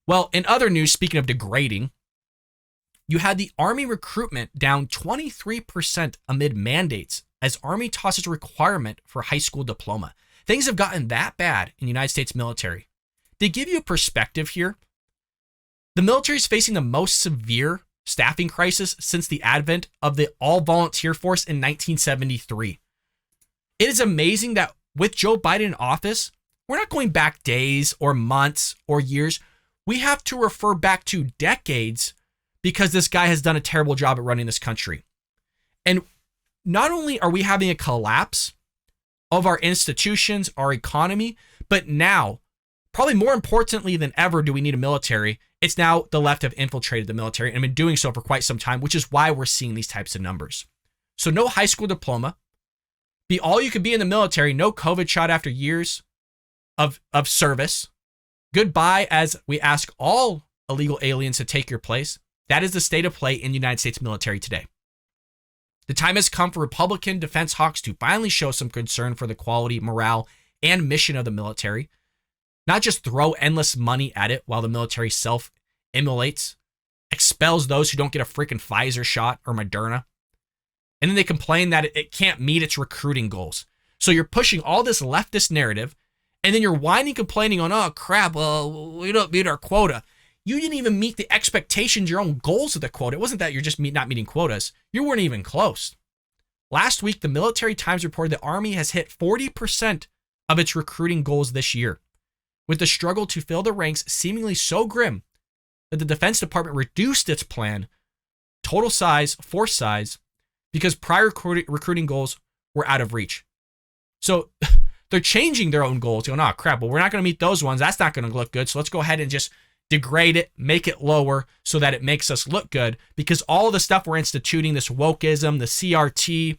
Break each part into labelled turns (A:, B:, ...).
A: Well, in other news, speaking of degrading, you had the Army recruitment down 23% amid mandates as Army tosses requirement for high school diploma. Things have gotten that bad in the United States military. To give you a perspective here, the military is facing the most severe staffing crisis since the advent of the all-volunteer force in 1973. It is amazing that with Joe Biden in office, we're not going back days or months or years. We have to refer back to decades because this guy has done a terrible job at running this country. And not only are we having a collapse of our institutions, our economy, but now, probably more importantly than ever, do we need a military. It's now the left have infiltrated the military and been doing so for quite some time, which is why we're seeing these types of numbers. So no high school diploma, be all you could be in the military, no COVID shot after years of service. Goodbye as we ask all illegal aliens to take your place. That is the state of play in the United States military today. The time has come for Republican defense hawks to finally show some concern for the quality, morale, and mission of the military. Not just throw endless money at it while the military self-immolates, expels those who don't get a freaking Pfizer shot or Moderna. And then they complain that it can't meet its recruiting goals. So you're pushing all this leftist narrative, and then you're whining, complaining on, oh crap, well, we don't meet our quota. You didn't even meet the expectations, your own goals of the quota. It wasn't that you're just not meeting quotas. You weren't even close. Last week, the Military Times reported the Army has hit 40% of its recruiting goals this year, with the struggle to fill the ranks seemingly so grim that the Defense Department reduced its plan, total size, force size, because prior recruiting goals were out of reach. So they're changing their own goals, going, oh crap, well, we're not going to meet those ones. That's not going to look good. So let's go ahead and just degrade it, make it lower so that it makes us look good, because all the stuff we're instituting, this wokeism, the CRT,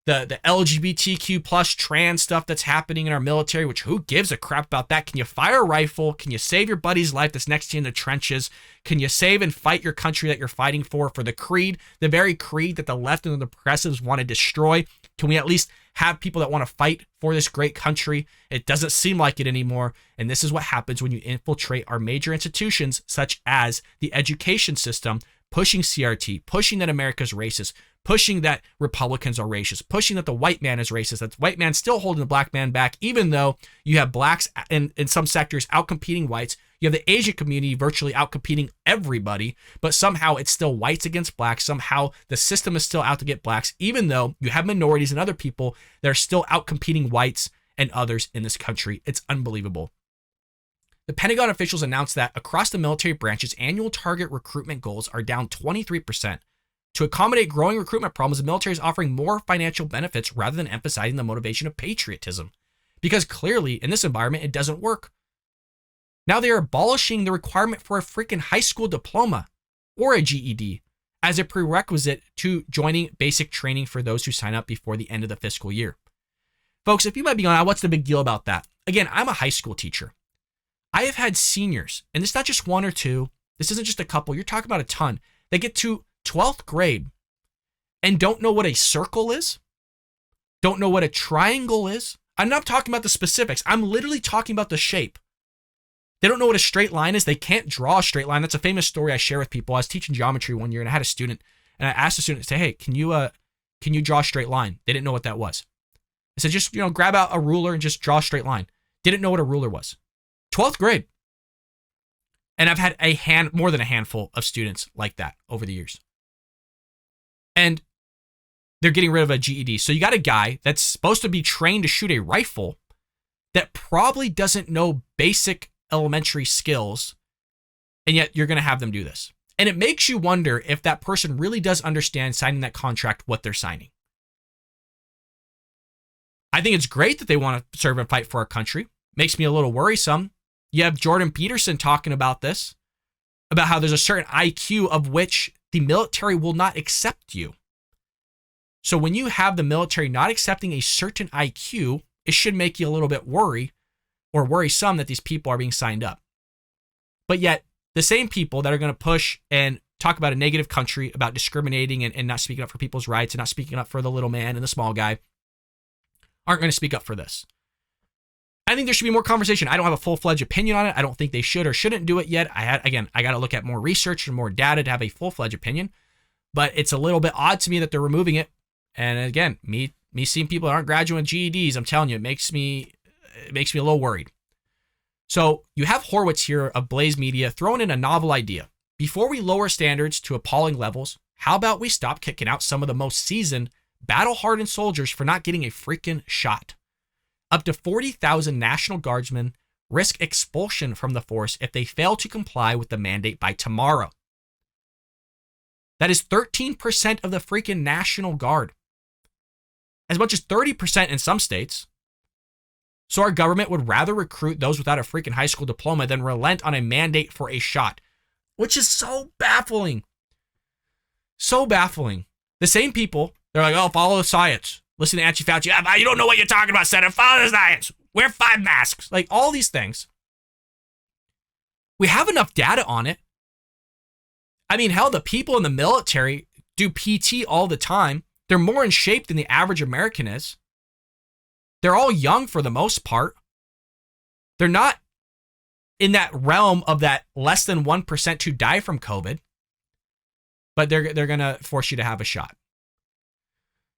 A: the LGBTQ plus trans stuff that's happening in our military, which who gives a crap about that? Can you fire a rifle? Can you save your buddy's life that's next to you in the trenches? Can you save and fight your country that you're fighting for the creed, the very creed that the left and the progressives want to destroy? Can we at least have people that want to fight for this great country? It doesn't seem like it anymore. And this is what happens when you infiltrate our major institutions, such as the education system, pushing CRT, pushing that America's racist, pushing that Republicans are racist, pushing that the white man is racist, that the white man still holding the black man back, even though you have blacks in some sectors outcompeting whites. You have the Asian community virtually outcompeting everybody, but somehow it's still whites against blacks. Somehow the system is still out to get blacks, even though you have minorities and other people that are still outcompeting whites and others in this country. It's unbelievable. The Pentagon officials announced that across the military branches, annual target recruitment goals are down 23%. To accommodate growing recruitment problems, the military is offering more financial benefits rather than emphasizing the motivation of patriotism. Because clearly, in this environment, it doesn't work. Now they are abolishing the requirement for a freaking high school diploma or a GED as a prerequisite to joining basic training for those who sign up before the end of the fiscal year. Folks, if you might be going, what's the big deal about that? Again, I'm a high school teacher. I have had seniors, and it's not just one or two. This isn't just a couple. You're talking about a ton. They get to 12th grade and don't know what a circle is, don't know what a triangle is. I'm not talking about the specifics. I'm literally talking about the shape. They don't know what a straight line is. They can't draw a straight line. That's a famous story I share with people. I was teaching geometry one year, and I had a student, and I asked the student, say, hey, can you draw a straight line? They didn't know what that was. I said, just, grab out a ruler and just draw a straight line. Didn't know what a ruler was. 12th grade. And I've had more than a handful of students like that over the years. And they're getting rid of a GED. So you got a guy that's supposed to be trained to shoot a rifle that probably doesn't know basic elementary skills, and yet you're going to have them do this. And it makes you wonder if that person really does understand signing that contract, what they're signing. I think it's great that they want to serve and fight for our country. Makes me a little worrisome. You have Jordan Peterson talking about this, about how there's a certain IQ of which the military will not accept you. So when you have the military not accepting a certain IQ, it should make you a little bit worrisome that these people are being signed up. But yet, the same people that are going to push and talk about a negative country, about discriminating and not speaking up for people's rights and not speaking up for the little man and the small guy, aren't going to speak up for this. I think there should be more conversation. I don't have a full-fledged opinion on it. I don't think they should or shouldn't do it yet. I got to look at more research and more data to have a full-fledged opinion. But it's a little bit odd to me that they're removing it. And again, me seeing people that aren't graduating with GEDs, I'm telling you, it makes me a little worried. So you have Horowitz here of Blaze Media throwing in a novel idea. Before we lower standards to appalling levels, how about we stop kicking out some of the most seasoned, battle-hardened soldiers for not getting a freaking shot? Up to 40,000 National Guardsmen risk expulsion from the force if they fail to comply with the mandate by tomorrow. That is 13% of the freaking National Guard. As much as 30% in some states. So our government would rather recruit those without a freaking high school diploma than relent on a mandate for a shot, which is so baffling. So baffling. The same people, they're like, oh, follow the science. Listen to Angie Fauci. You don't know what you're talking about, Senator. Follow the science. Wear 5 masks. Like all these things. We have enough data on it. I mean, hell, the people in the military do PT all the time. They're more in shape than the average American is. They're all young for the most part. They're not in that realm of that less than 1% who die from COVID. But they're going to force you to have a shot.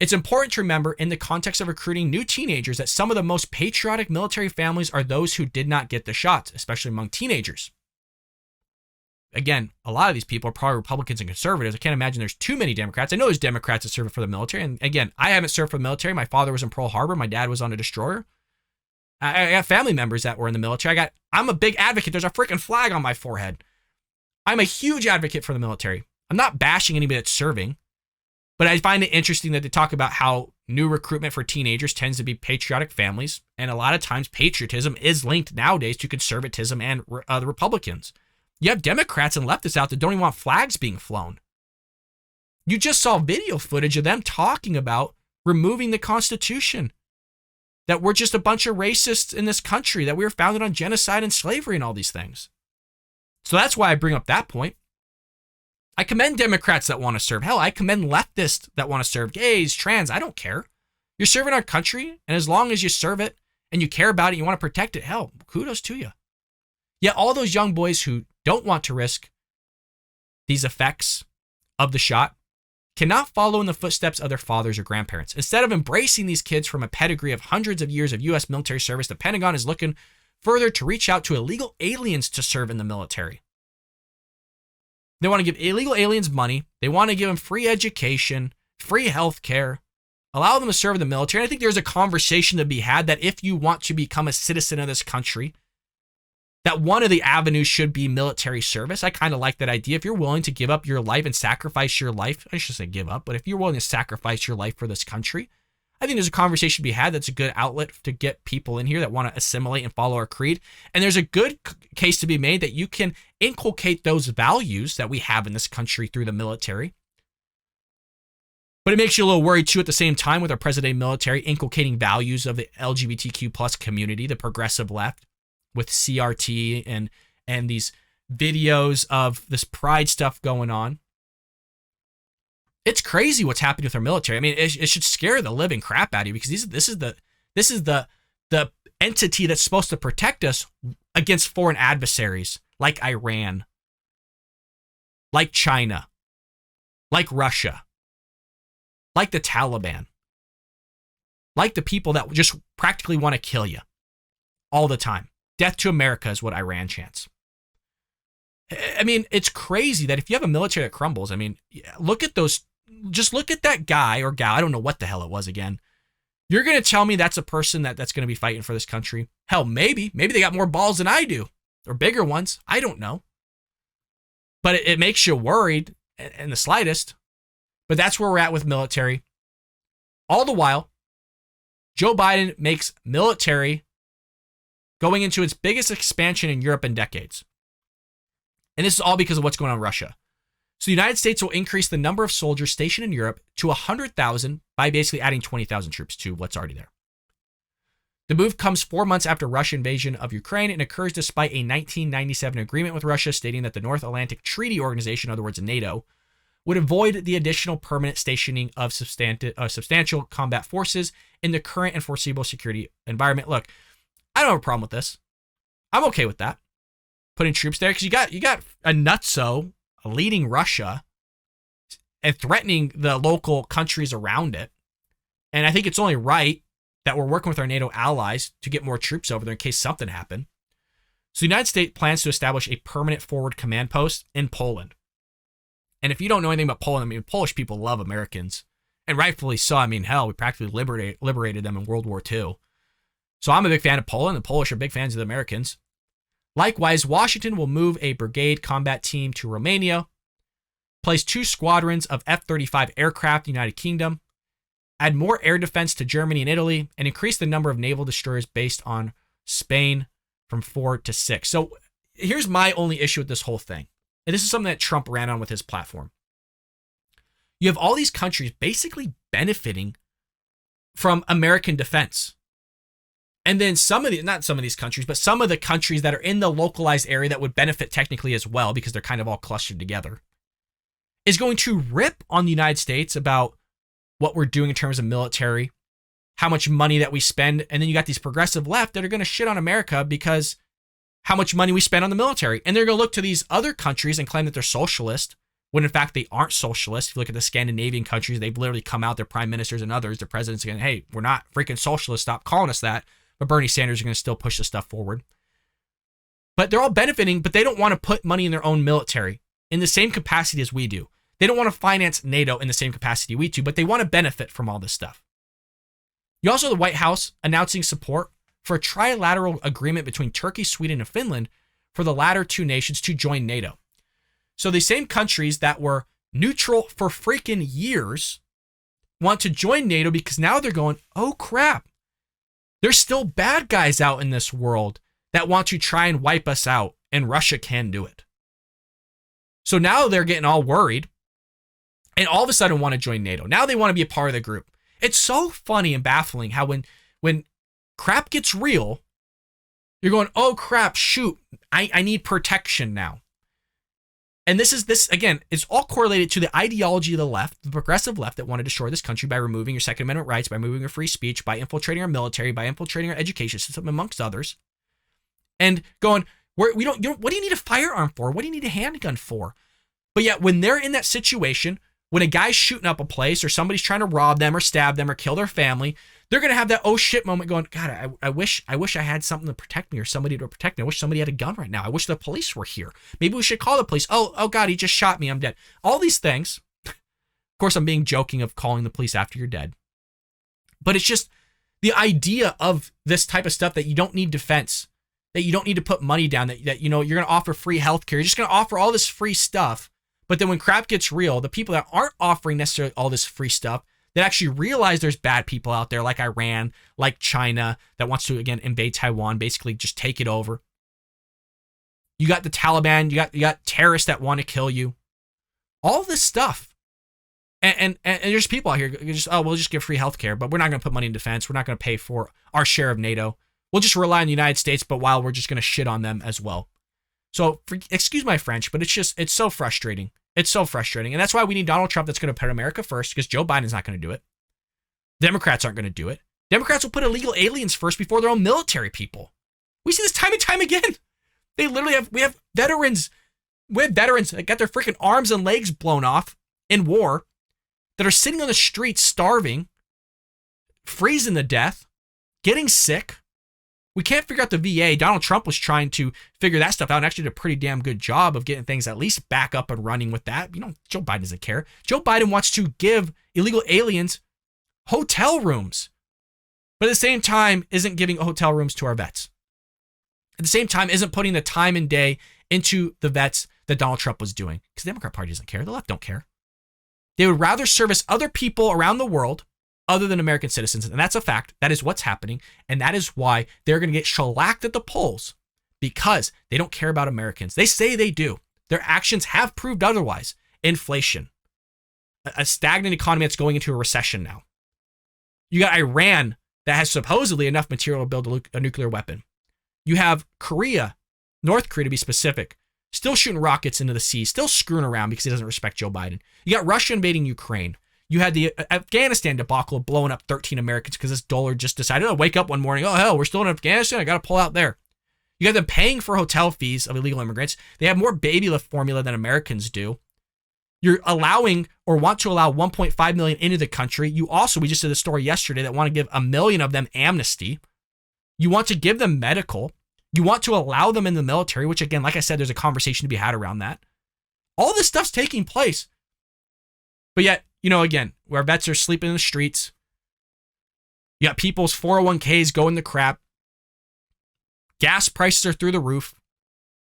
A: It's important to remember in the context of recruiting new teenagers that some of the most patriotic military families are those who did not get the shots, especially among teenagers. Again, a lot of these people are probably Republicans and conservatives. I can't imagine there's too many Democrats. I know there's Democrats that serve for the military. And again, I haven't served for the military. My father was in Pearl Harbor. My dad was on a destroyer. I have family members that were in the military. I'm a big advocate. There's a freaking flag on my forehead. I'm a huge advocate for the military. I'm not bashing anybody that's serving. But I find it interesting that they talk about how new recruitment for teenagers tends to be patriotic families. And a lot of times patriotism is linked nowadays to conservatism and the Republicans. You have Democrats and leftists out that don't even want flags being flown. You just saw video footage of them talking about removing the Constitution. That we're just a bunch of racists in this country, that we were founded on genocide and slavery and all these things. So that's why I bring up that point. I commend Democrats that want to serve. Hell, I commend leftists that want to serve. Gays, trans, I don't care. You're serving our country, and as long as you serve it and you care about it, you want to protect it, hell, kudos to you. Yet all those young boys who don't want to risk these effects of the shot cannot follow in the footsteps of their fathers or grandparents. Instead of embracing these kids from a pedigree of hundreds of years of U.S. military service, the Pentagon is looking further to reach out to illegal aliens to serve in the military. They want to give illegal aliens money. They want to give them free education, free health care, allow them to serve in the military. And I think there's a conversation to be had that if you want to become a citizen of this country, that one of the avenues should be military service. I kind of like that idea. If you're willing to give up your life and sacrifice your life, I shouldn't say give up, but if you're willing to sacrifice your life for this country, I think there's a conversation to be had that's a good outlet to get people in here that want to assimilate and follow our creed. And there's a good case to be made that you can inculcate those values that we have in this country through the military. But it makes you a little worried too at the same time with our present-day military inculcating values of the LGBTQ plus community, the progressive left, with CRT and these videos of this pride stuff going on. It's crazy what's happening with our military. I mean, it should scare the living crap out of you because this is the entity that's supposed to protect us against foreign adversaries like Iran, like China, like Russia, like the Taliban, like the people that just practically want to kill you all the time. Death to America is what Iran chants. I mean, it's crazy that if you have a military that crumbles, I mean, look at those. Just look at that guy or gal. I don't know what the hell it was again. You're going to tell me that's a person that's going to be fighting for this country? Hell, maybe they got more balls than I do or bigger ones. I don't know. But it makes you worried in the slightest. But that's where we're at with military. All the while, Joe Biden makes military going into its biggest expansion in Europe in decades. And this is all because of what's going on in Russia. So the United States will increase the number of soldiers stationed in Europe to 100,000 by basically adding 20,000 troops to what's already there. The move comes 4 months after Russia's invasion of Ukraine and occurs despite a 1997 agreement with Russia stating that the North Atlantic Treaty Organization, in other words, NATO, would avoid the additional permanent stationing of substantial combat forces in the current and foreseeable security environment. Look, I don't have a problem with this. I'm okay with that. Putting troops there because you got a nutso leading Russia and threatening the local countries around it. And I think it's only right that we're working with our NATO allies to get more troops over there in case something happened. So the United States plans to establish a permanent forward command post in Poland. And if you don't know anything about Poland, I mean, Polish people love Americans. And rightfully so. I mean, hell, we practically liberated them in World War II. So I'm a big fan of Poland. The Polish are big fans of the Americans. Likewise, Washington will move a brigade combat team to Romania, place 2 squadrons of F-35 aircraft in the United Kingdom, add more air defense to Germany and Italy, and increase the number of naval destroyers based on Spain from 4 to 6. So here's my only issue with this whole thing. And this is something that Trump ran on with his platform. You have all these countries basically benefiting from American defense. And then not some of these countries, but some of the countries that are in the localized area that would benefit technically as well, because they're kind of all clustered together, is going to rip on the United States about what we're doing in terms of military, how much money that we spend. And then you got these progressive left that are going to shit on America because how much money we spend on the military. And they're going to look to these other countries and claim that they're socialist, when in fact they aren't socialist. If you look at the Scandinavian countries, they've literally come out, their prime ministers and others, their presidents, again, hey, we're not freaking socialist, stop calling us that. But Bernie Sanders are going to still push this stuff forward. But they're all benefiting, but they don't want to put money in their own military in the same capacity as we do. They don't want to finance NATO in the same capacity we do, but they want to benefit from all this stuff. You also have the White House announcing support for a trilateral agreement between Turkey, Sweden, and Finland for the latter 2 nations to join NATO. So the same countries that were neutral for freaking years want to join NATO because now they're going, oh crap, there's still bad guys out in this world that want to try and wipe us out, and Russia can do it. So now they're getting all worried and all of a sudden want to join NATO. Now they want to be a part of the group. It's so funny and baffling how when crap gets real, you're going, oh crap, shoot, I need protection now. And this again, it's all correlated to the ideology of the left, the progressive left, that want to destroy this country by removing your Second Amendment rights, by removing your free speech, by infiltrating our military, by infiltrating our education system, amongst others. And going, what do you need a firearm for? What do you need a handgun for? But yet, when they're in that situation, when a guy's shooting up a place or somebody's trying to rob them or stab them or kill their family, they're going to have that oh shit moment going, God, I wish I had something to protect me or somebody to protect me. I wish somebody had a gun right now. I wish the police were here. Maybe we should call the police. Oh God, he just shot me. I'm dead. All these things. Of course, I'm being joking of calling the police after you're dead. But it's just the idea of this type of stuff, that you don't need defense, that you don't need to put money down, that you're going to offer free healthcare. You're just going to offer all this free stuff. But then when crap gets real, the people that aren't offering necessarily all this free stuff, that actually realize there's bad people out there like Iran, like China, that wants to, again, invade Taiwan, basically just take it over. You got the Taliban, you got terrorists that want to kill you. All this stuff. And there's people out here who just, we'll just give free healthcare, but we're not going to put money in defense. We're not going to pay for our share of NATO. We'll just rely on the United States, but while we're just going to shit on them as well. So excuse my French, but it's so frustrating. It's so frustrating. And that's why we need Donald Trump that's going to put America first, because Joe Biden's not going to do it. Democrats aren't going to do it. Democrats will put illegal aliens first before their own military people. We see this time and time again. They literally we have veterans that got their freaking arms and legs blown off in war, that are sitting on the streets starving, freezing to death, getting sick. We can't figure out the VA. Donald Trump was trying to figure that stuff out and actually did a pretty damn good job of getting things at least back up and running with that. Joe Biden doesn't care. Joe Biden wants to give illegal aliens hotel rooms, but at the same time isn't giving hotel rooms to our vets. At the same time isn't putting the time and day into the vets that Donald Trump was doing, because the Democrat Party doesn't care. The left don't care. They would rather service other people around the world other than American citizens. And that's a fact. That is what's happening. And that is why they're going to get shellacked at the polls, because they don't care about Americans. They say they do. Their actions have proved otherwise. Inflation, a stagnant economy that's going into a recession now. You got Iran that has supposedly enough material to build a nuclear weapon. You have Korea, North Korea to be specific, still shooting rockets into the sea, still screwing around because he doesn't respect Joe Biden. You got Russia invading Ukraine. You had the Afghanistan debacle blowing up 13 Americans because this dollar just decided to wake up one morning, oh, hell, we're still in Afghanistan. I got to pull out there. You got them paying for hotel fees of illegal immigrants. They have more baby lift formula than Americans do. You're allowing or want to allow 1.5 million into the country. You also, we just did a story yesterday that want to give 1 million of them amnesty. You want to give them medical. You want to allow them in the military, which again, like I said, there's a conversation to be had around that. All this stuff's taking place. But yet, again, where vets are sleeping in the streets, you got people's 401ks going to crap. Gas prices are through the roof.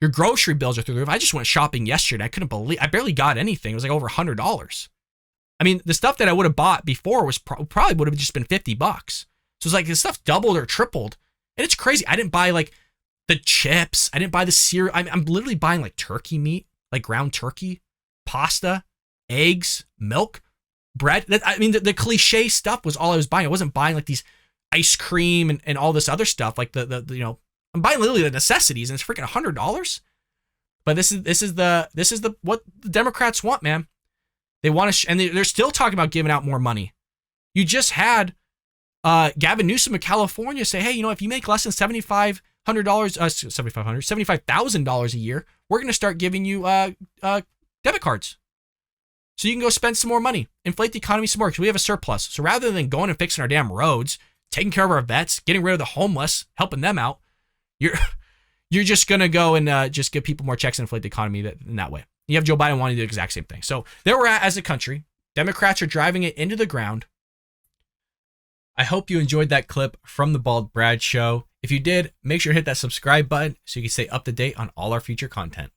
A: Your grocery bills are through the roof. I just went shopping yesterday. I barely got anything. It was like over $100. I mean, the stuff that I would have bought before was probably would have just been $50. So it's like this stuff doubled or tripled. And it's crazy. I didn't buy like the chips. I didn't buy the cereal. I'm literally buying like turkey meat, like ground turkey, pasta, eggs, milk, bread. The cliche stuff was all I was buying. I wasn't buying like these ice cream and all this other stuff. Like I'm buying literally the necessities, and it's freaking $100. But this is the what the Democrats want, man. They want to, and they're still talking about giving out more money. You just had Gavin Newsom of California say, hey, if you make less than $75,000 a year, we're going to start giving you debit cards, so you can go spend some more money, inflate the economy some more, because we have a surplus. So rather than going and fixing our damn roads, taking care of our vets, getting rid of the homeless, helping them out, you're just going to go and just give people more checks and inflate the economy in that way. You have Joe Biden wanting to do the exact same thing. So there we're at as a country. Democrats are driving it into the ground. I hope you enjoyed that clip from the Bald Brad Show. If you did, make sure to hit that subscribe button so you can stay up to date on all our future content.